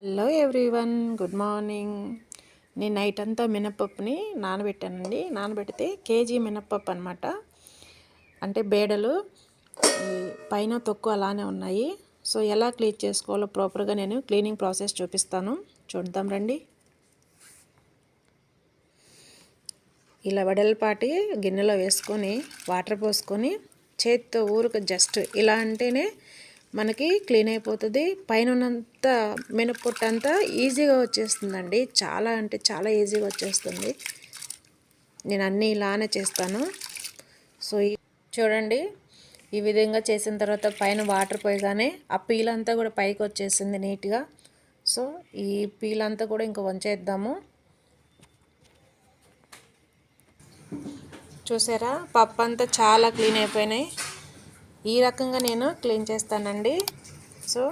Hello everyone, good morning. నేను night అంతా మినపప్పుని నానబెట్టానండి. నానబెడితే కేజీ మినపప్పు అనమాట. అంటే బేడలు పైన తొక్కు అలానే ఉన్నాయి. సో ఎలా క్లీన్ చేసుకోవాలో ప్రాపర్గా నేను క్లీనింగ్ ప్రాసెస్ చూపిస్తాను, చూద్దాం రండి. ఇలా వెడల్పాటి గిన్నెలో వేసుకొని వాటర్ పోసుకొని చేతితో ఊరుకు జస్ట్ ఇలా అంటేనే మనకి క్లీన్ అయిపోతుంది. పైన ఉన్నంత మినపొట్టు అంతా ఈజీగా వచ్చేస్తుందండి. చాలా అంటే చాలా ఈజీగా వచ్చేస్తుంది. నేను అన్నీ ఇలానే చేస్తాను. సో చూడండి, ఈ విధంగా చేసిన తర్వాత పైన వాటర్ పోయగానే ఆ పీల్ అంతా కూడా పైకి వచ్చేసింది నీట్గా. సో ఈ పీల్ అంతా కూడా ఇంకా వంచేద్దాము. చూసారా, పప్పు అంతా చాలా క్లీన్ అయిపోయినాయి. ఈ రకంగా నేను క్లీన్ చేస్తానండి. సో